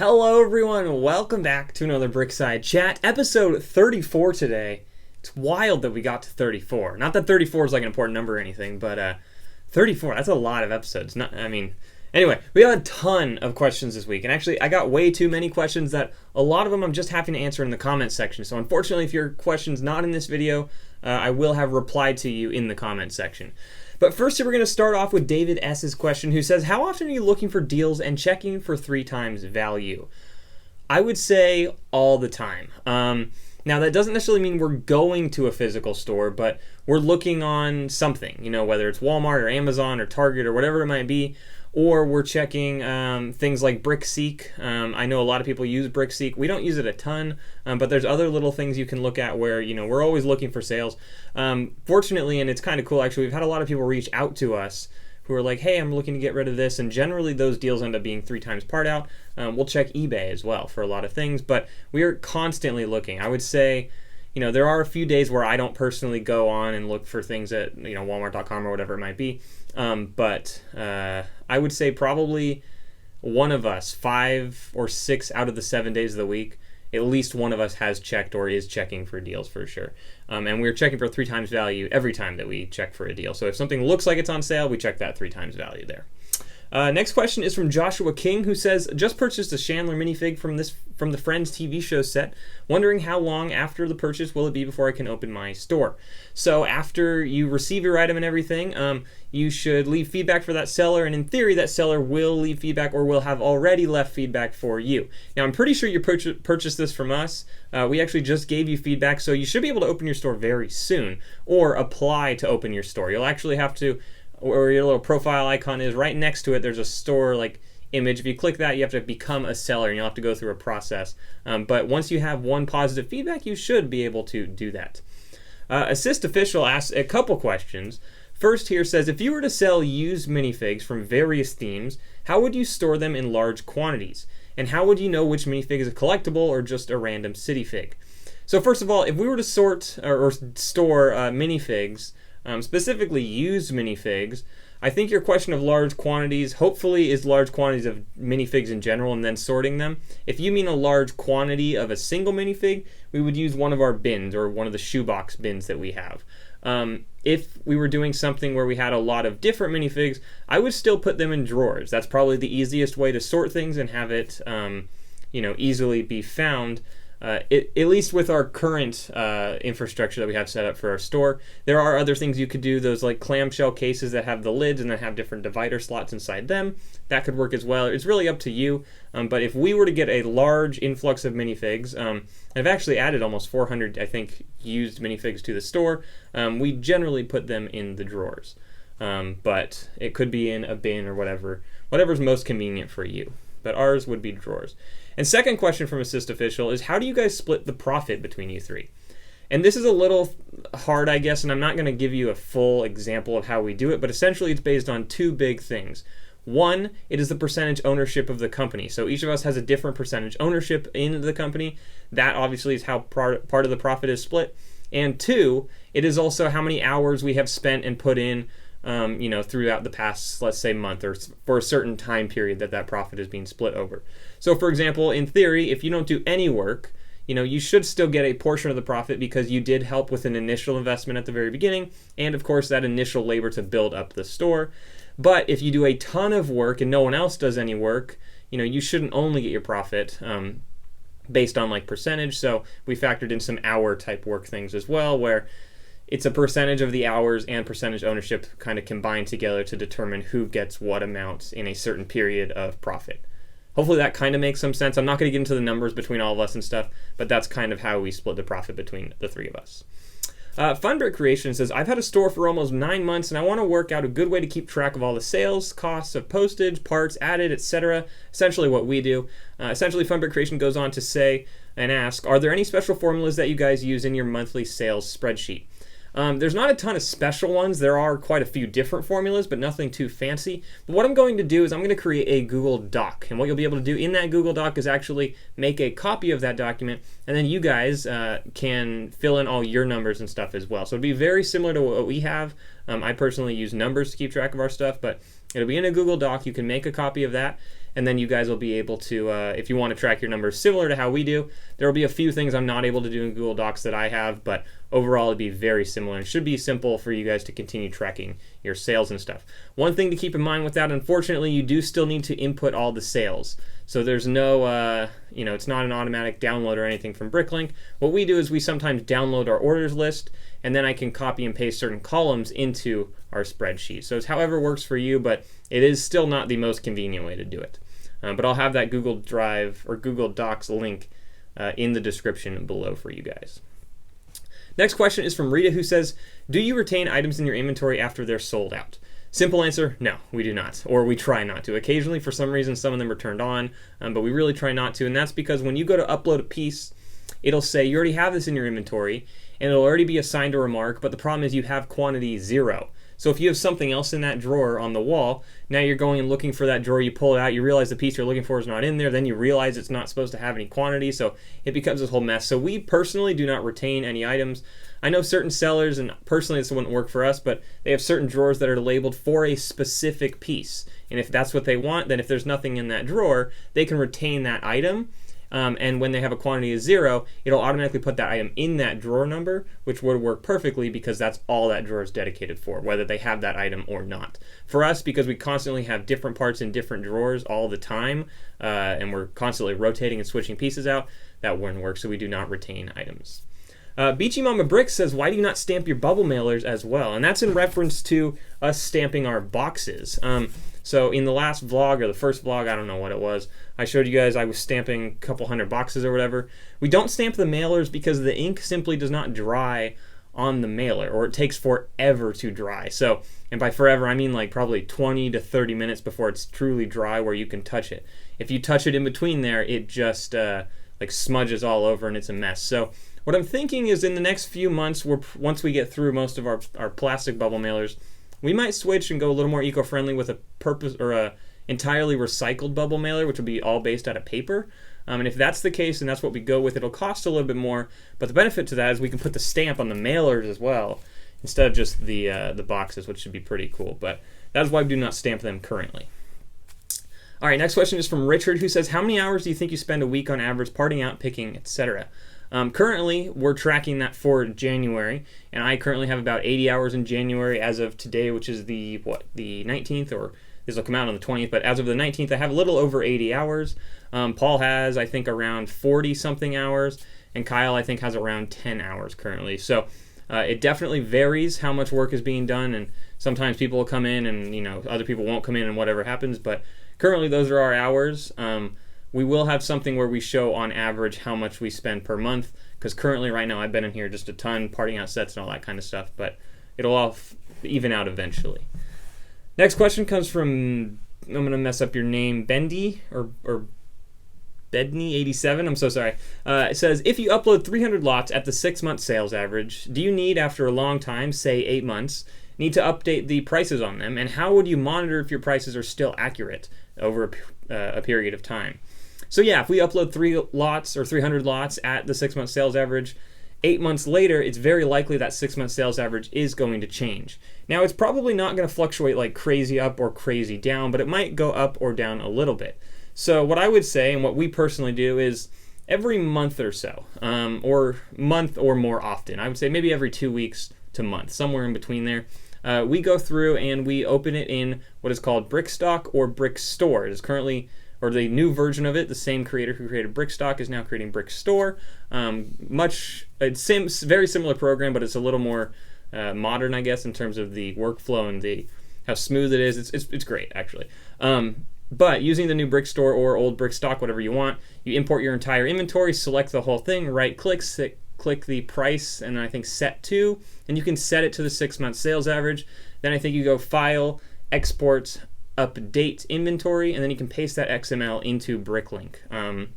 Hello everyone, welcome back to another BrickSide Chat, episode 34 today. It's wild that we got to 34. Not that 34 is like an important number or anything, but 34, that's a lot of episodes. Anyway, we have a ton of questions this week, and actually I got way too many questions that a lot of them I'm just having to answer in the comments section. So unfortunately, if your question's not in this video, I will have replied to you in the comments section. But first, we're going to start off with David S.'s question, who says, how often are you looking for deals and checking for 3 times value? I would say all the time. Now, that doesn't necessarily mean we're going to a physical store, but we're looking on something, whether it's Walmart or Amazon or Target or whatever it might be, or we're checking things like BrickSeek. I know a lot of people use BrickSeek. We don't use it a ton, but there's other little things you can look at where, we're always looking for sales. Fortunately, and it's kind of cool actually, we've had a lot of people reach out to us who are like, hey, I'm looking to get rid of this, and generally those deals end up being 3 times part out. We'll check eBay as well for a lot of things, but we are constantly looking. I would say, there are a few days where I don't personally go on and look for things at, Walmart.com or whatever it might be. But I would say probably one of us, 5 or 6 out of the 7 days of the week, at least one of us has checked or is checking for deals for sure. And we're checking for 3 times value every time that we check for a deal. So if something looks like it's on sale, we check that 3 times value there. Next question is from Joshua King, who says, just purchased a Chandler minifig from the Friends TV show set. Wondering how long after the purchase will it be before I can open my store? So after you receive your item and everything, you should leave feedback for that seller, and in theory that seller will leave feedback or will have already left feedback for you. Now I'm pretty sure you purchased this from us. We actually just gave you feedback, so you should be able to open your store very soon or apply to open your store. You'll actually have to, or your little profile icon is right next to it, there's a store image. If you click that, you have to become a seller and you'll have to go through a process. But once you have 1 positive feedback, you should be able to do that. Assist Official asks a couple questions. First here says, if you were to sell used minifigs from various themes, how would you store them in large quantities? And how would you know which minifig is a collectible or just a random city fig? So first of all, if we were to sort or store minifigs, specifically used minifigs, I think your question of large quantities hopefully is large quantities of minifigs in general and then sorting them. If you mean a large quantity of a single minifig, we would use one of our bins or one of the shoebox bins that we have. If we were doing something where we had a lot of different minifigs, I would still put them in drawers. That's probably the easiest way to sort things and have it easily be found. At least with our current infrastructure that we have set up for our store. There are other things you could do, those like clamshell cases that have the lids and then have different divider slots inside them. That could work as well. It's really up to you. But if we were to get a large influx of minifigs, I've actually added almost 400, I think, used minifigs to the store. We generally put them in the drawers. But it could be in a bin or whatever's most convenient for you. But ours would be drawers. And second question from Assist Official is, how do you guys split the profit between you 3? And this is a little hard, I guess, and I'm not going to give you a full example of how we do it, but essentially it's based on 2 big things. 1, it is the percentage ownership of the company. So each of us has a different percentage ownership in the company. That obviously is how part of the profit is split. And 2, it is also how many hours we have spent and put in throughout the past, let's say, month or for a certain time period that profit is being split over. So for example, in theory, if you don't do any work, you should still get a portion of the profit because you did help with an initial investment at the very beginning, and of course that initial labor to build up the store. But if you do a ton of work and no one else does any work, you shouldn't only get your profit based on percentage. So we factored in some hour type work things as well, where it's a percentage of the hours and percentage ownership kind of combined together to determine who gets what amount in a certain period of profit. Hopefully that kind of makes some sense. I'm not going to get into the numbers between all of us and stuff, but that's kind of how we split the profit between the 3 of us. Funbrick Creation says, I've had a store for almost 9 months and I want to work out a good way to keep track of all the sales, costs of postage, parts added, etc. Essentially what we do. Essentially Funbrick Creation goes on to say and ask, are there any special formulas that you guys use in your monthly sales spreadsheet? There's not a ton of special ones. There are quite a few different formulas, but nothing too fancy. But what I'm going to do is I'm going to create a Google Doc. And what you'll be able to do in that Google Doc is actually make a copy of that document, and then you guys can fill in all your numbers and stuff as well. So it'll be very similar to what we have. I personally use numbers to keep track of our stuff, but it'll be in a Google Doc. You can make a copy of that. and then you guys will be able to, if you want to track your numbers similar to how we do, there will be a few things I'm not able to do in Google Docs that I have, but overall it'd be very similar and should be simple for you guys to continue tracking your sales and stuff. One thing to keep in mind with that, unfortunately, you do still need to input all the sales. So there's no, it's not an automatic download or anything from BrickLink. What we do is we sometimes download our orders list, and then I can copy and paste certain columns into our spreadsheet. So it's however works for you, but it is still not the most convenient way to do it. But I'll have that Google Drive or Google Docs link in the description below for you guys. Next question is from Rita, who says, do you retain items in your inventory after they're sold out? Simple answer, no, we do not, or we try not to. Occasionally, for some reason, some of them are turned on, but we really try not to, and that's because when you go to upload a piece, it'll say you already have this in your inventory, and it'll already be assigned a remark, but the problem is you have quantity 0. So if you have something else in that drawer on the wall, now you're going and looking for that drawer, you pull it out, you realize the piece you're looking for is not in there, then you realize it's not supposed to have any quantity, so it becomes this whole mess. So we personally do not retain any items. I know certain sellers, and personally this wouldn't work for us, but they have certain drawers that are labeled for a specific piece. And if that's what they want, then if there's nothing in that drawer, they can retain that item. And when they have a quantity of 0, it'll automatically put that item in that drawer number, which would work perfectly because that's all that drawer is dedicated for, whether they have that item or not. For us, because we constantly have different parts in different drawers all the time, and we're constantly rotating and switching pieces out, that wouldn't work, so we do not retain items. Beachy Mama Brick says, why do you not stamp your bubble mailers as well? And that's in reference to us stamping our boxes. So in the last vlog, or the first vlog, I don't know what it was, I showed you guys I was stamping a couple hundred boxes or whatever. We don't stamp the mailers because the ink simply does not dry on the mailer, or it takes forever to dry. So, and by forever, I mean like probably 20 to 30 minutes before it's truly dry where you can touch it. If you touch it in between there, it just like smudges all over and it's a mess. So what I'm thinking is in the next few months, once we get through most of our plastic bubble mailers, we might switch and go a little more eco-friendly with a purpose or a entirely recycled bubble mailer, which will be all based out of paper. And if that's the case and that's what we go with, it'll cost a little bit more. But the benefit to that is we can put the stamp on the mailers as well instead of just the boxes, which should be pretty cool. But that's why we do not stamp them currently. All right, next question is from Richard, who says, how many hours do you think you spend a week on average parting out, picking, etc.? Currently, we're tracking that for January, and I currently have about 80 hours in January as of today, which is the 19th, or this will come out on the 20th, but as of the 19th, I have a little over 80 hours. Paul has, I think, around 40-something hours, and Kyle, I think, has around 10 hours currently. So it definitely varies how much work is being done, and sometimes people will come in and, other people won't come in and whatever happens, but currently those are our hours. We will have something where we show on average how much we spend per month, because currently right now I've been in here just a ton, parting out sets and all that kind of stuff, but it'll all even out eventually. Next question comes from, I'm going to mess up your name, Bendy, or Bedney87, I'm so sorry. It says, if you upload 300 lots at the 6-month sales average, do you need, after a long time, say 8 months, need to update the prices on them, and how would you monitor if your prices are still accurate over a period of time? So yeah, if we upload 300 lots at the 6-month sales average, 8 months later, it's very likely that 6-month sales average is going to change. Now, it's probably not going to fluctuate like crazy up or crazy down, but it might go up or down a little bit. So what I would say, and what we personally do, is every month or so, or month or more often, I would say maybe every 2 weeks to month, somewhere in between there, we go through and we open it in what is called Brickstock or Brickstore. It is currently, or the new version of it, the same creator who created Brickstock is now creating Brickstore. It's very similar program, but it's a little more modern, I guess, in terms of the workflow and how smooth it is. It's great, actually. But using the new Brickstore or old Brickstock, whatever you want, you import your entire inventory, select the whole thing, right-click, click the price, and then I think set to, and you can set it to the 6-month sales average. Then I think you go File, Export, Update Inventory, and then you can paste that XML into BrickLink, and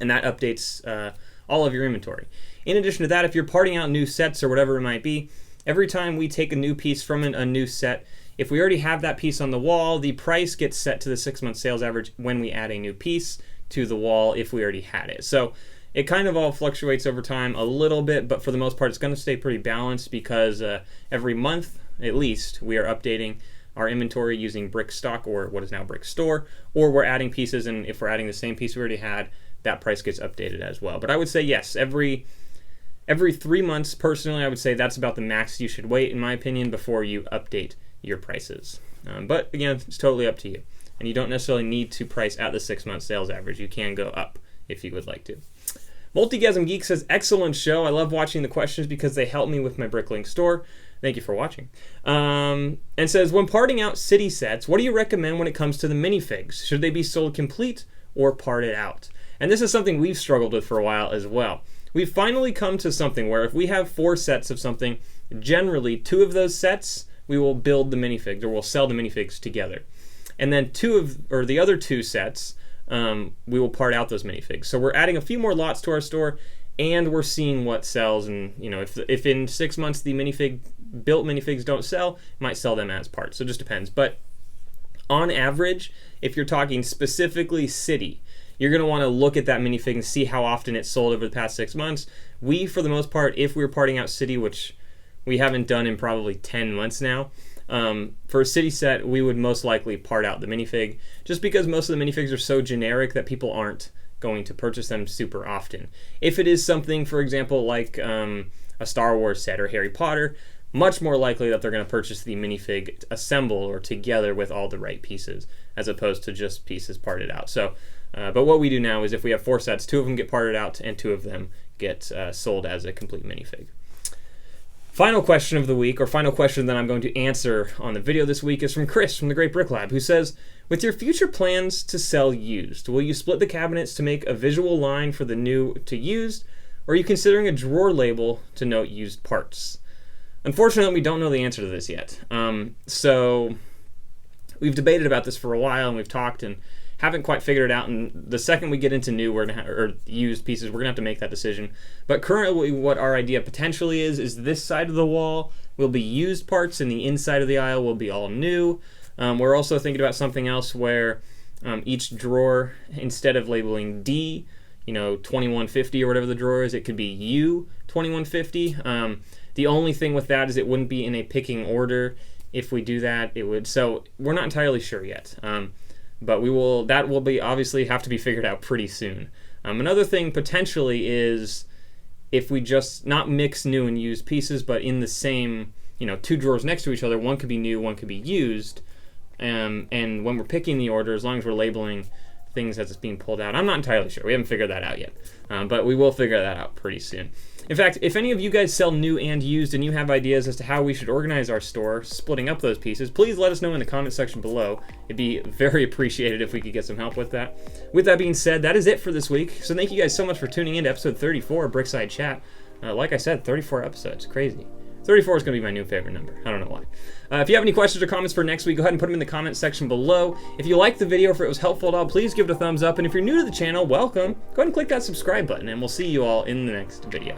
that updates all of your inventory. In addition to that, if you're parting out new sets or whatever it might be, every time we take a new piece from a new set, if we already have that piece on the wall, the price gets set to the 6-month sales average when we add a new piece to the wall if we already had it. So it kind of all fluctuates over time a little bit, but for the most part, it's going to stay pretty balanced because every month, at least, we are updating our inventory using BrickStock, or what is now BrickStore, or we're adding pieces, and if we're adding the same piece we already had, that price gets updated as well. But I would say yes, every 3 months, personally, I would say that's about the max you should wait, in my opinion, before you update your prices. But again, it's totally up to you. And you don't necessarily need to price at the 6-month sales average. You can go up if you would like to. Multigasm Geek says, excellent show. I love watching the questions because they help me with my BrickLink store. Thank you for watching. And says, when parting out city sets, what do you recommend when it comes to the minifigs? Should they be sold complete or parted out? And this is something we've struggled with for a while as well. We've finally come to something where if we have 4 sets of something, generally 2 of those sets, we will build the minifigs, or we'll sell the minifigs together. And then the other 2 sets, we will part out those minifigs. So we're adding a few more lots to our store, and we're seeing what sells. And if in 6 months the built minifigs don't sell, might sell them as parts. So it just depends. But on average, if you're talking specifically city, you're going to want to look at that minifig and see how often it's sold over the past 6 months. We, for the most part, if we're parting out city, which we haven't done in probably 10 months now, for a city set, we would most likely part out the minifig, just because most of the minifigs are so generic that people aren't going to purchase them super often. If it is something, for example, like a Star Wars set or Harry Potter, much more likely that they're going to purchase the minifig assembled or together with all the right pieces, as opposed to just pieces parted out. So, but what we do now is if we have 4 sets, 2 of them get parted out and 2 of them get sold as a complete minifig. Final question of the week, or final question that I'm going to answer on the video this week, is from Chris from the Great Brick Lab, who says, with your future plans to sell used, will you split the cabinets to make a visual line for the new to used, or are you considering a drawer label to note used parts? Unfortunately, we don't know the answer to this yet. So we've debated about this for a while, and we've talked and haven't quite figured it out. And the second we get into new or used pieces, we're gonna have to make that decision. But currently, what our idea potentially is this side of the wall will be used parts, and the inside of the aisle will be all new. We're also thinking about something else where each drawer, instead of labeling D, 2150 or whatever the drawer is, it could be U 2150. The only thing with that is it wouldn't be in a picking order. If we do that, it would. So we're not entirely sure yet. But that will be obviously have to be figured out pretty soon. Another thing potentially is if we just not mix new and used pieces, but in the same, 2 drawers next to each other, one could be new, one could be used. And when we're picking the order, as long as we're labeling things as it's being pulled out, I'm not entirely sure. We haven't figured that out yet. But we will figure that out pretty soon. In fact, if any of you guys sell new and used and you have ideas as to how we should organize our store, splitting up those pieces, please let us know in the comment section below. It'd be very appreciated if we could get some help with that. With that being said, that is it for this week. So thank you guys so much for tuning in to episode 34 of BrickSide Chat. Like I said, 34 episodes. Crazy. 34 is going to be my new favorite number. I don't know why. If you have any questions or comments for next week, go ahead and put them in the comment section below. If you liked the video, if it was helpful at all, please give it a thumbs up. And if you're new to the channel, welcome. Go ahead and click that subscribe button, and we'll see you all in the next video.